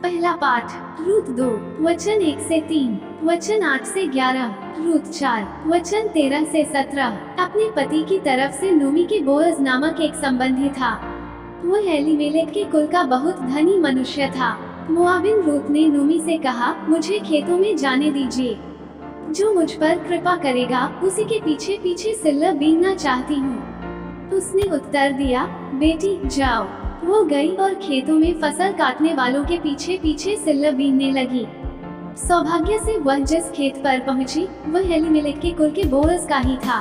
पहला पाठ रूत 2 वचन 1 से 3, वचन 8 से 11, रूत 4 वचन 13 से 17। अपने पति की तरफ से नोमी के बोअज नामक एक संबंधी था। वह एलीमेलेक के कुल का बहुत धनी मनुष्य था। मोआबिन रूत ने नोमी से कहा, मुझे खेतों में जाने दीजिए। जो मुझ पर कृपा करेगा उसी के पीछे पीछे सिल्ला बीनना चाहती हूँ। उसने उत्तर दिया, बेटी जाओ। वो गई और खेतों में फसल काटने वालों के पीछे पीछे सिल्ला बीनने लगी। सौभाग्य से वह जिस खेत पर पहुंची वह एलीमेलेक के कुल के बोअज का ही था।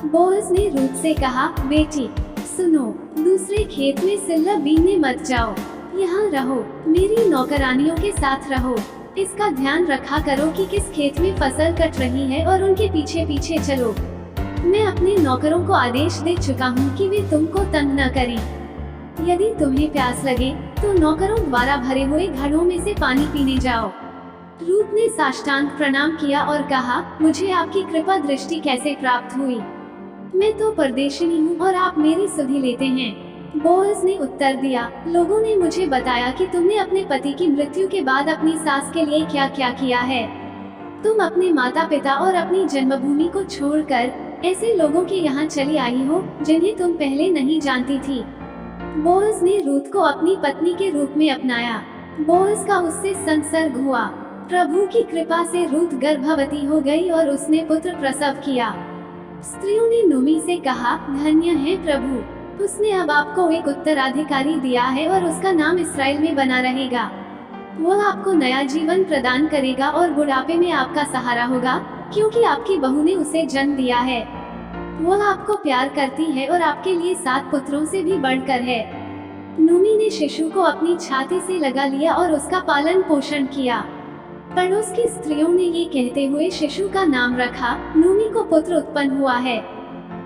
बोअज ने रूत से कहा, बेटी सुनो, दूसरे खेत में सिल्ला बीनने मत जाओ, यहाँ रहो, मेरी नौकरानियों के साथ रहो। इसका ध्यान रखा करो कि किस खेत में फसल कट रही है और उनके पीछे पीछे चलो। मैं अपने नौकरों को आदेश दे चुका हूँ कि वे तुमको तंग न करें। यदि तुम्हें प्यास लगे तो नौकरों द्वारा भरे हुए घड़ों में से पानी पीने जाओ। रूत ने साष्टांग प्रणाम किया और कहा, मुझे आपकी कृपा दृष्टि कैसे प्राप्त हुई? मैं तो परदेशिनी हूँ और आप मेरी सुधि लेते हैं। बोअज ने उत्तर दिया, लोगों ने मुझे बताया कि तुमने अपने पति की मृत्यु के बाद अपनी सास के लिए क्या क्या किया है। तुम अपने माता पिता और अपनी जन्मभूमि को छोड़कर ऐसे लोगों के यहाँ चली आई हो जिन्हें तुम पहले नहीं जानती थी। बोअज ने रूत को अपनी पत्नी के रूप में अपनाया। बोअज का उससे संसर्ग हुआ। प्रभु की कृपा से रूत गर्भवती हो गई और उसने पुत्र प्रसव किया। स्त्रियों ने नोमी से कहा, धन्य है प्रभु, उसने अब आपको एक उत्तराधिकारी दिया है और उसका नाम इस्राएल में बना रहेगा। वह आपको नया जीवन प्रदान करेगा और बुढ़ापे में आपका सहारा होगा, क्योंकि आपकी बहू ने उसे जन्म दिया है। वह आपको प्यार करती है और आपके लिए 7 पुत्रों से भी बढ़कर है। नोमी ने शिशु को अपनी छाती से लगा लिया और उसका पालन पोषण किया। पड़ोस की स्त्रियों ने ये कहते हुए शिशु का नाम रखा, नोमी को पुत्र उत्पन्न हुआ है।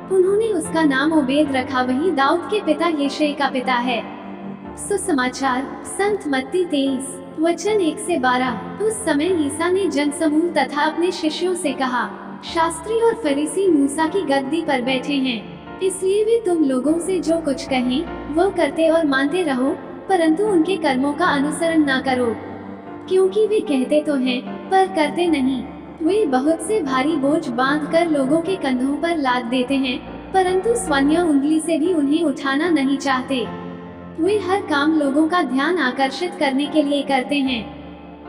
उन्होंने उसका नाम ओबेद रखा, वही दाऊद के पिता यिशै का पिता है। सुसमाचार संत मत्ती 23 वचन 1 से 12। उस समय ईसा ने जनसमूह तथा अपने शिष्यों से कहा, शास्त्री और फरीसी मूसा की गद्दी पर बैठे हैं, इसलिए वे तुम लोगों से जो कुछ कहें वो करते और मानते रहो, परंतु उनके कर्मों का अनुसरण न करो, क्योंकि वे कहते तो हैं पर करते नहीं। वे बहुत से भारी बोझ बांधकर लोगों के कंधों पर लाद देते हैं, परंतु स्वर्ण उंगली से भी उन्हें उठाना नहीं चाहते। वे हर काम लोगों का ध्यान आकर्षित करने के लिए करते हैं।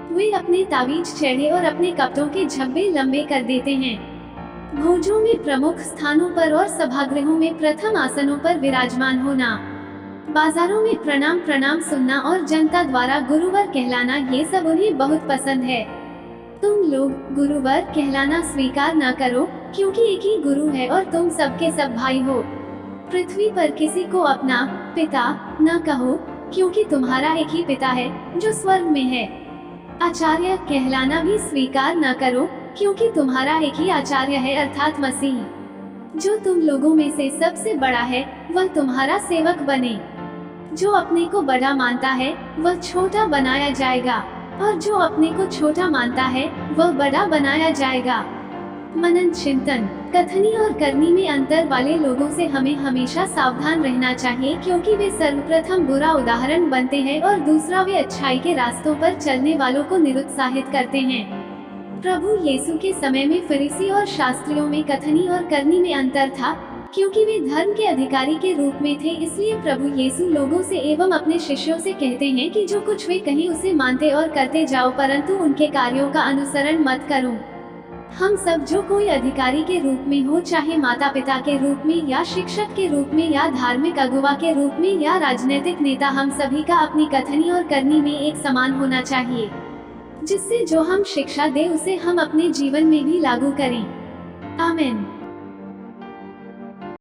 वे अपने तावीज चढ़े और अपने कपड़ों के झब्बे लंबे कर देते हैं। भोजों में प्रमुख स्थानों पर और सभागृहों में प्रथम आसनों पर विराजमान होना, बाजारों में प्रणाम प्रणाम सुनना और जनता द्वारा गुरुवर कहलाना, ये सब उन्हें बहुत पसंद है। तुम लोग गुरुवर कहलाना स्वीकार न करो, क्योंकि एक ही गुरु है और तुम सबके सब भाई हो। पृथ्वी पर किसी को अपना पिता न कहो, क्योंकि तुम्हारा एक ही पिता है जो स्वर्ग में है। आचार्य कहलाना भी स्वीकार न करो, क्योंकि तुम्हारा एक ही आचार्य है, अर्थात मसीह। जो तुम लोगों में से सबसे बड़ा है वह तुम्हारा सेवक बने। जो अपने को बड़ा मानता है वह छोटा बनाया जाएगा, और जो अपने को छोटा मानता है वह बड़ा बनाया जाएगा। मनन चिंतन। कथनी और करनी में अंतर वाले लोगों से हमें हमेशा सावधान रहना चाहिए, क्योंकि वे सर्वप्रथम बुरा उदाहरण बनते हैं और दूसरा वे अच्छाई के रास्तों पर चलने वालों को निरुत्साहित करते हैं। प्रभु यीशु के समय में फरीसी और शास्त्रियों में कथनी और करनी में अंतर था, क्योंकि वे धर्म के अधिकारी के रूप में थे। इसलिए प्रभु यीशु लोगों से एवं अपने शिष्यों से कहते हैं कि जो कुछ वे कहें उसे मानते और करते जाओ, परंतु उनके कार्यों का अनुसरण मत करो। हम सब जो कोई अधिकारी के रूप में हो, चाहे माता पिता के रूप में या शिक्षक के रूप में या धार्मिक अगुवा के रूप में या राजनीतिक नेता, हम सभी का अपनी कथनी और करनी में एक समान होना चाहिए, जिससे जो हम शिक्षा दे उसे हम अपने जीवन में भी लागू करें। आमीन।